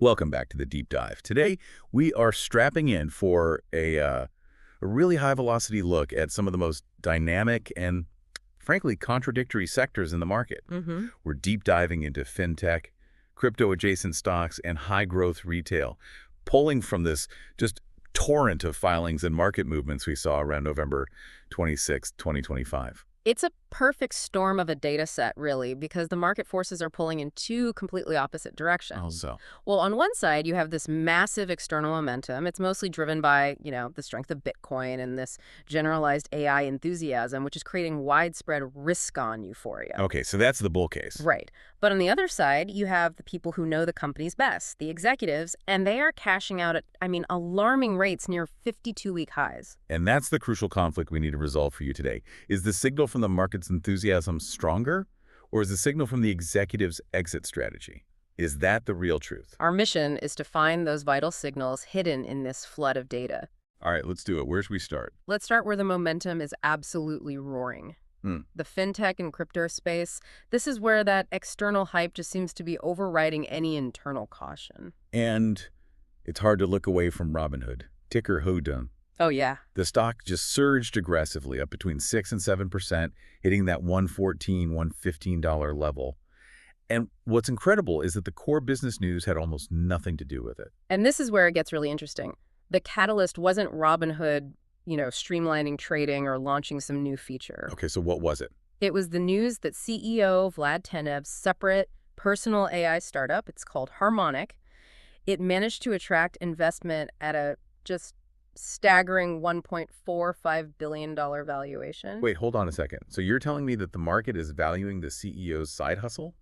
Welcome back to the deep dive. Today, we are strapping in for a really high-velocity look at some of the most dynamic and, frankly, contradictory sectors in the market. We're deep diving into FinTech, crypto-adjacent stocks, and high-growth retail, pulling from this just torrent of filings and market movements we saw around November 26, 2025. It's a perfect storm of a data set, really, because the market forces are pulling in two completely opposite directions. How so? Well, on one side, you have this massive external momentum. It's mostly driven by, the strength of Bitcoin and this generalized AI enthusiasm, which is creating widespread risk-on euphoria. Okay, so that's the bull case. Right. But on the other side, you have the people who know the companies best, the executives, and they are cashing out at, alarming rates near 52-week highs. And that's the crucial conflict we need to resolve for you today. Is the signal from the market's enthusiasm stronger, or is the signal from the executive's exit strategy? Is that the real truth? Our mission is to find those vital signals hidden in this flood of data. All right, let's do it. Where should we start? Let's start where the momentum is absolutely roaring. The FinTech and crypto space, this is where that external hype just seems to be overriding any internal caution. And it's hard to look away from Robinhood, ticker HODUN. Oh, yeah. The stock just surged aggressively, up between 6 and 7%, hitting that $114, $115 level. And what's incredible is that the core business news had almost nothing to do with it. And this is where it gets really interesting. The catalyst wasn't Robinhood, streamlining trading or launching some new feature. Okay, so what was it? It was the news that CEO Vlad Tenev's separate personal AI startup, it's called Harmonic, it managed to attract investment at a just staggering $1.45 billion valuation. Wait, hold on a second. So you're telling me that the market is valuing the CEO's side hustle?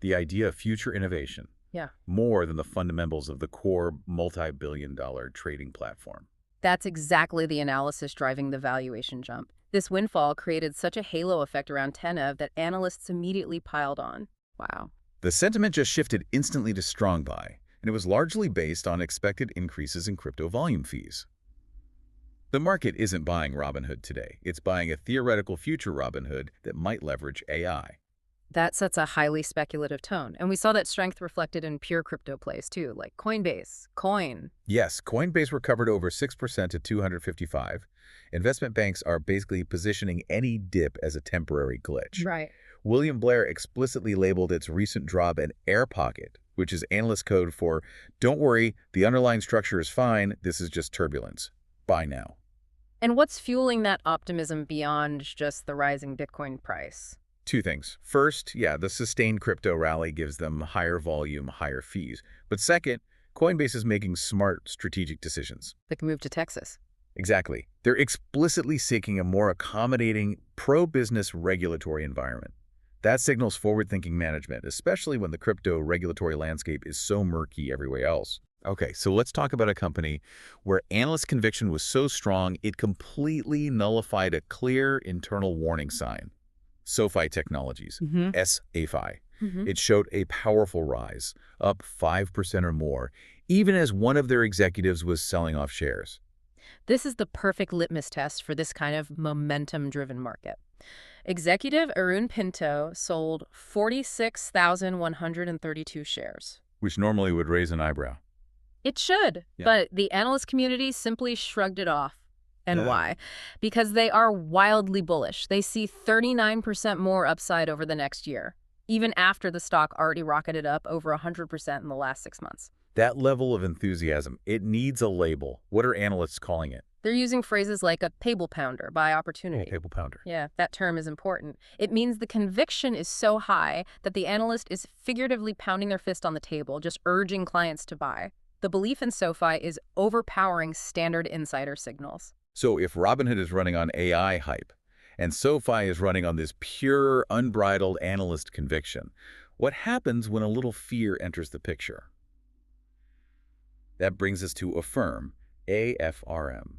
The idea of future innovation? Yeah. More than the fundamentals of the core multi-billion-dollar trading platform. That's exactly the analysis driving the valuation jump. This windfall created such a halo effect around Tenev that analysts immediately piled on. Wow. The sentiment just shifted instantly to strong buy, and it was largely based on expected increases in crypto volume fees. The market isn't buying Robinhood today. It's buying a theoretical future Robinhood that might leverage AI. That sets a highly speculative tone, and we saw that strength reflected in pure crypto plays too, like Coinbase, Coin. Yes, Coinbase recovered over 6% to 255. Investment banks are basically positioning any dip as a temporary glitch. Right. William Blair explicitly labeled its recent drop an air pocket, which is analyst code for, don't worry, the underlying structure is fine, this is just turbulence. Buy now. And what's fueling that optimism beyond just the rising Bitcoin price? Two things. First, the sustained crypto rally gives them higher volume, higher fees. But second, Coinbase is making smart strategic decisions. Like a move to Texas. Exactly. They're explicitly seeking a more accommodating, pro-business regulatory environment. That signals forward-thinking management, especially when the crypto regulatory landscape is so murky everywhere else. Okay, so let's talk about a company where analyst conviction was so strong it completely nullified a clear internal warning sign. SoFi Technologies, SoFi. It showed a powerful rise, up 5% or more, even as one of their executives was selling off shares. This is the perfect litmus test for this kind of momentum-driven market. Executive Arun Pinto sold 46,132 shares. Which normally would raise an eyebrow. It should, but the analyst community simply shrugged it off. And why? Because they are wildly bullish. They see 39% more upside over the next year, even after the stock already rocketed up over 100% in the last 6 months. That level of enthusiasm, it needs a label. What are analysts calling it? They're using phrases like a table pounder by opportunity. Oh, table pounder. Yeah, that term is important. It means the conviction is so high that the analyst is figuratively pounding their fist on the table, just urging clients to buy. The belief in SoFi is overpowering standard insider signals. So if Robinhood is running on AI hype, and SoFi is running on this pure, unbridled analyst conviction, what happens when a little fear enters the picture? That brings us to Affirm, AFRM.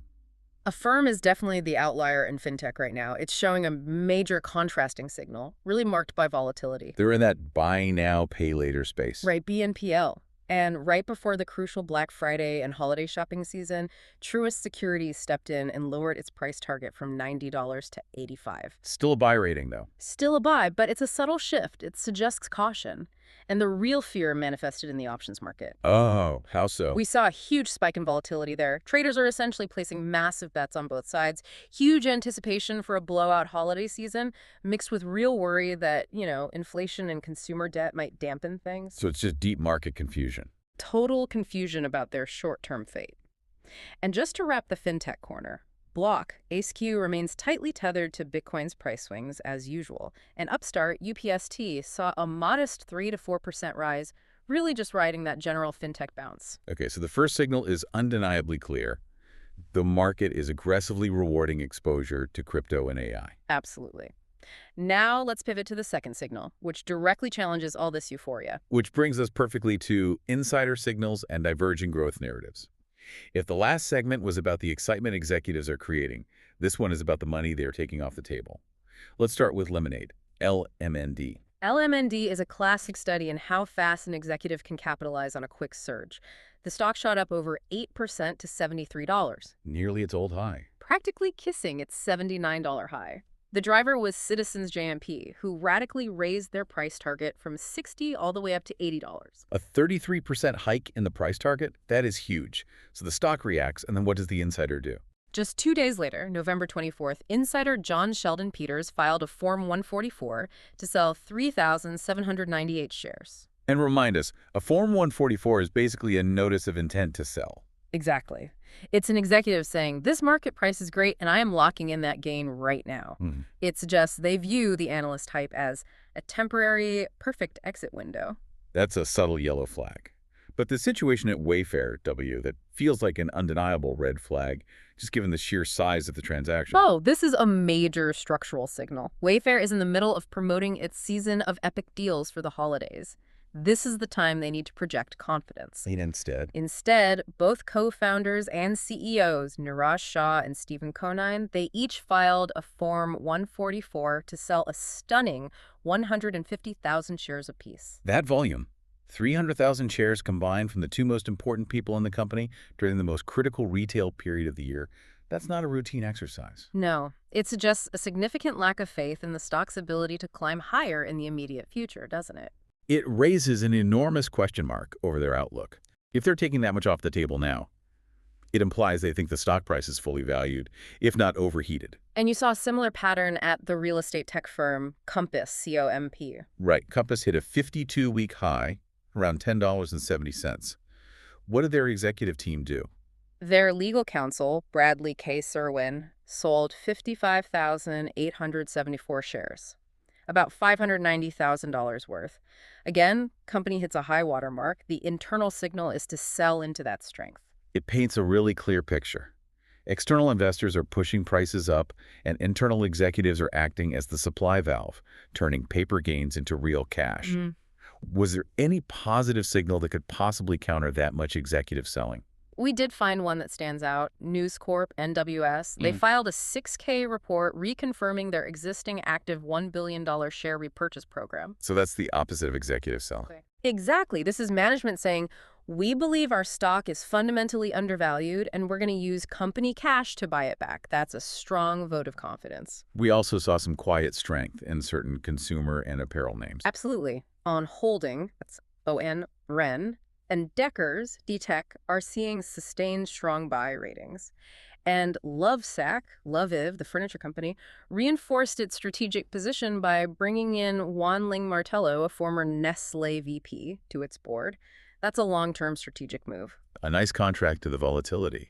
Affirm is definitely the outlier in FinTech right now. It's showing a major contrasting signal, really marked by volatility. They're in that buy now, pay later space. Right, BNPL. And right before the crucial Black Friday and holiday shopping season, Truist Securities stepped in and lowered its price target from $90 to $85. Still a buy rating, though. Still a buy, but it's a subtle shift. It suggests caution. And the real fear manifested in the options market. Oh, how so? We saw a huge spike in volatility there. Traders are essentially placing massive bets on both sides. Huge anticipation for a blowout holiday season, mixed with real worry that, inflation and consumer debt might dampen things. So it's just deep market confusion. Total confusion about their short-term fate. And just to wrap the FinTech corner, Block, AceQ remains tightly tethered to Bitcoin's price swings as usual, and Upstart, UPST, saw a modest 3 to 4% rise, really just riding that general FinTech bounce. Okay, so the first signal is undeniably clear. The market is aggressively rewarding exposure to crypto and AI. Absolutely. Now let's pivot to the second signal, which directly challenges all this euphoria. Which brings us perfectly to insider signals and diverging growth narratives. If the last segment was about the excitement executives are creating, this one is about the money they are taking off the table. Let's start with Lemonade, LMND. LMND is a classic study in how fast an executive can capitalize on a quick surge. The stock shot up over 8% to $73, Nearly its old high. practically kissing its $79 high. The driver was Citizens JMP, who radically raised their price target from $60 all the way up to $80. A 33% hike in the price target? That is huge. So the stock reacts, and then what does the insider do? Just 2 days later, November 24th, insider John Sheldon Peters filed a Form 144 to sell 3,798 shares. And remind us, a Form 144 is basically a notice of intent to sell. Exactly. It's an executive saying, this market price is great and I am locking in that gain right now. It suggests they view the analyst hype as a temporary, perfect exit window. That's a subtle yellow flag. But the situation at Wayfair, W, that feels like an undeniable red flag, just given the sheer size of the transaction. Oh, this is a major structural signal. Wayfair is in the middle of promoting its season of epic deals for the holidays. This is the time they need to project confidence. And Instead, both co-founders and CEOs, Niraj Shah and Stephen Conine, they each filed a Form 144 to sell a stunning 150,000 shares apiece. that volume, 300,000 shares combined from the two most important people in the company during the most critical retail period of the year, that's not a routine exercise. No, it suggests a significant lack of faith in the stock's ability to climb higher in the immediate future, doesn't it? It raises an enormous question mark over their outlook. If they're taking that much off the table now, it implies they think the stock price is fully valued, if not overheated. And you saw a similar pattern at the real estate tech firm Compass, C-O-M-P. Right. Compass hit a 52-week high, around $10.70. What did their executive team do? Their legal counsel, Bradley K. Serwin, sold 55,874 shares, about $590,000 worth. Again, company hits a high water mark. The internal signal is to sell into that strength. It paints a really clear picture. External investors are pushing prices up, and internal executives are acting as the supply valve, turning paper gains into real cash. Was there any positive signal that could possibly counter that much executive selling? We did find one that stands out, News Corp, NWS. They filed a 6K report reconfirming their existing active $1 billion share repurchase program. So that's the opposite of executive selling. Exactly. This is management saying, we believe our stock is fundamentally undervalued and we're going to use company cash to buy it back. That's a strong vote of confidence. We also saw some quiet strength in certain consumer and apparel names. Absolutely. On holding, that's ON, REN, and Deckers, DTech, are seeing sustained strong buy ratings. And Lovesac, Lviv, the furniture company, reinforced its strategic position by bringing in Wan Ling Martello, a former Nestle VP, to its board. That's a long-term strategic move. A nice contract to the volatility.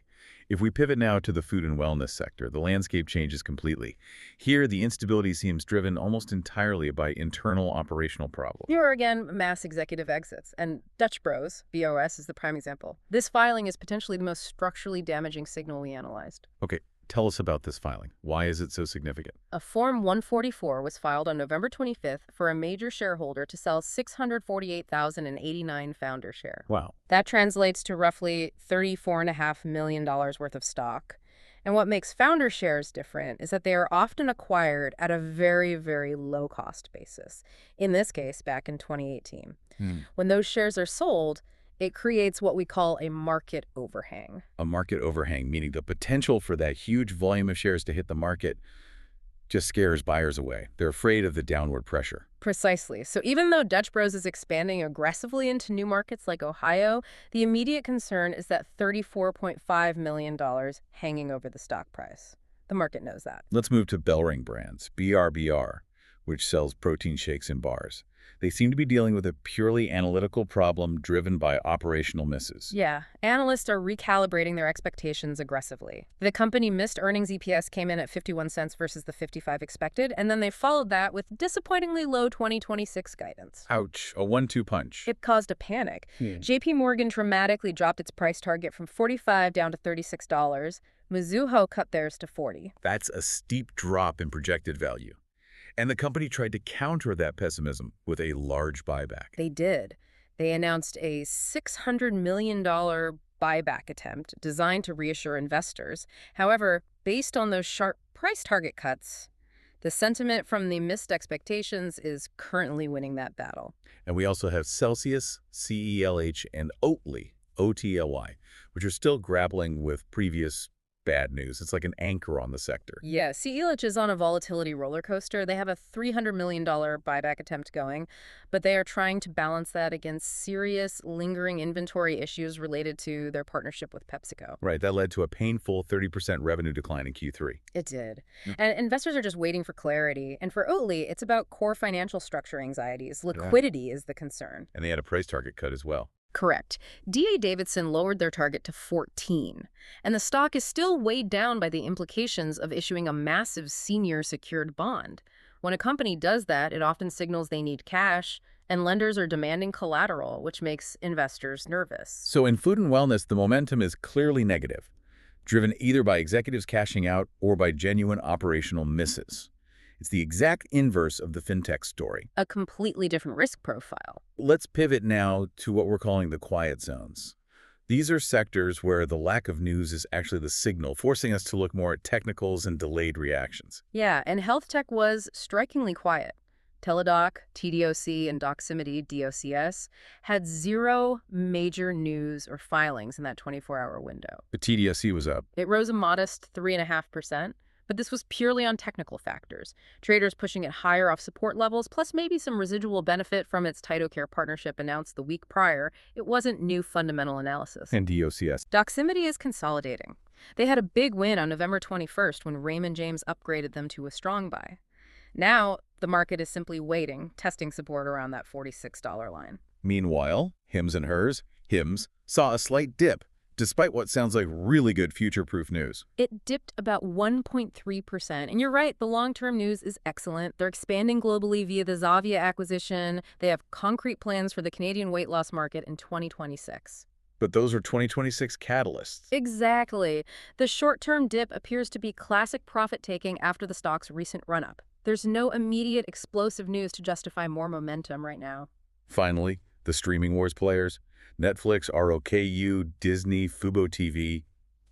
If we pivot now to the food and wellness sector, the landscape changes completely. Here, the instability seems driven almost entirely by internal operational problems. Here are again mass executive exits, and Dutch Bros, BOS, is the prime example. This filing is potentially the most structurally damaging signal we analyzed. Okay, tell us about this filing. Why is it so significant? A Form 144 was filed on November 25th for a major shareholder to sell 648,089 founder shares. Wow. That translates to roughly $34.5 million worth of stock. And what makes founder shares different is that they are often acquired at a very, very low cost basis. In this case, back in 2018. When those shares are sold, it creates what we call a market overhang. A market overhang, meaning the potential for that huge volume of shares to hit the market just scares buyers away. They're afraid of the downward pressure. Precisely. So even though Dutch Bros is expanding aggressively into new markets like Ohio, the immediate concern is that $34.5 million hanging over the stock price. The market knows that. Let's move to BellRing Brands, BRBR, which sells protein shakes and bars. They seem to be dealing with a purely analytical problem driven by operational misses. Yeah, analysts are recalibrating their expectations aggressively. The company missed earnings. EPS came in at 51 cents versus the 55 expected, and then they followed that with disappointingly low 2026 guidance. Ouch, a 1-2 punch. It caused a panic. JP Morgan dramatically dropped its price target from $45 down to $36. Mizuho cut theirs to $40. That's a steep drop in projected value. And the company tried to counter that pessimism with a large buyback. They did. They announced a $600 million buyback attempt designed to reassure investors. However, based on those sharp price target cuts, the sentiment from the missed expectations is currently winning that battle. And we also have Celsius, CELH, and Oatly, OTLY, which are still grappling with previous bad news. It's like an anchor on the sector. Yeah, CELH is on a volatility roller coaster. They have a $300 million buyback attempt going, but they are trying to balance that against serious, lingering inventory issues related to their partnership with PepsiCo. Right, that led to a painful 30% revenue decline in Q3. It did. And investors are just waiting for clarity. And for Oatly, it's about core financial structure anxieties. Liquidity is the concern. And they had a price target cut as well. Correct. D.A. Davidson lowered their target to 14, and the stock is still weighed down by the implications of issuing a massive senior secured bond. When a company does that, it often signals they need cash, and lenders are demanding collateral, which makes investors nervous. So in food and wellness, the momentum is clearly negative, driven either by executives cashing out or by genuine operational misses. It's the exact inverse of the FinTech story. A completely different risk profile. Let's pivot now to what we're calling the quiet zones. These are sectors where the lack of news is actually the signal, forcing us to look more at technicals and delayed reactions. Yeah, and HealthTech was strikingly quiet. Teladoc, tdoc, and Doximity, DOCS, had zero major news or filings in that 24-hour window. But tdoc was up. It rose a modest 3.5%. But this was purely on technical factors. Traders pushing it higher off support levels, plus maybe some residual benefit from its TitoCare partnership announced the week prior. It wasn't new fundamental analysis. And DOCS. Doximity is consolidating. They had a big win on November 21st when Raymond James upgraded them to a strong buy. Now, the market is simply waiting, testing support around that $46 line. Meanwhile, Hims&Hers, Hims, saw a slight dip, despite what sounds like really good future-proof news. It dipped about 1.3%. And you're right, the long-term news is excellent. They're expanding globally via the Zavia acquisition. They have concrete plans for the Canadian weight loss market in 2026. But those are 2026 catalysts. Exactly. The short-term dip appears to be classic profit-taking after the stock's recent run-up. There's no immediate explosive news to justify more momentum right now. Finally, the streaming wars players. Netflix, Roku, Disney, FuboTV,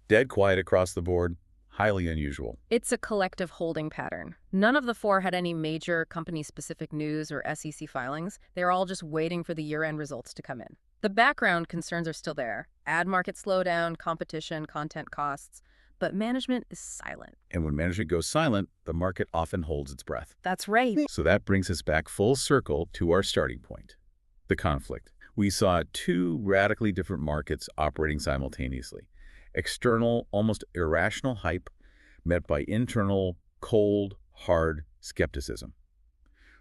dead quiet across the board, highly unusual. It's a collective holding pattern. None of the four had any major company-specific news or SEC filings. They're all just waiting for the year-end results to come in. The background concerns are still there. Ad market slowdown, competition, content costs. But management is silent. And when management goes silent, the market often holds its breath. That's right. So that brings us back full circle to our starting point, the conflict. We saw two radically different markets operating simultaneously. External, almost irrational hype met by internal, cold, hard skepticism.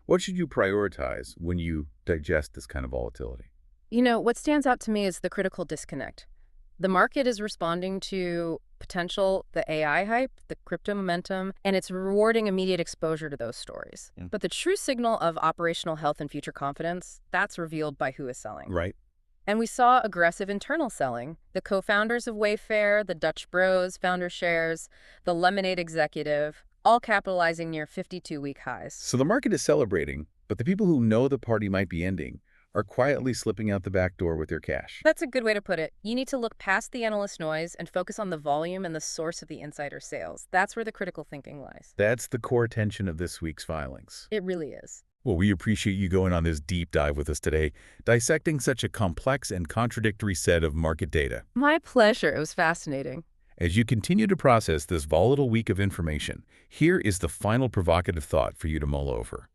What should you prioritize when you digest this kind of volatility? You know, what stands out to me is the critical disconnect. The market is responding to the AI hype, the crypto momentum, and it's rewarding immediate exposure to those stories. But the true signal of operational health and future confidence, that's revealed by who is selling. Right. And we saw aggressive internal selling. The co-founders of Wayfair, the Dutch Bros, founder shares, the Lemonade executive, all capitalizing near 52-week highs. So the market is celebrating, but the people who know the party might be ending are quietly slipping out the back door with their cash. That's a good way to put it. You need to look past the analyst noise and focus on the volume and the source of the insider sales. That's where the critical thinking lies. That's the core tension of this week's filings. It really is. Well, we appreciate you going on this deep dive with us today, dissecting such a complex and contradictory set of market data. My pleasure. It was fascinating. As you continue to process this volatile week of information, here is the final provocative thought for you to mull over.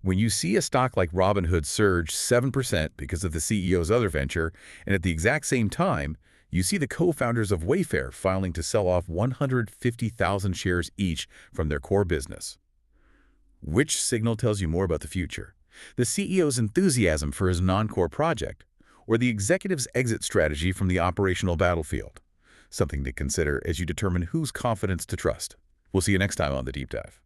When you see a stock like Robinhood surge 7% because of the CEO's other venture, and at the exact same time, you see the co-founders of Wayfair filing to sell off 150,000 shares each from their core business. Which signal tells you more about the future? The CEO's enthusiasm for his non-core project, or the executive's exit strategy from the operational battlefield? Something to consider as you determine whose confidence to trust. We'll see you next time on The Deep Dive.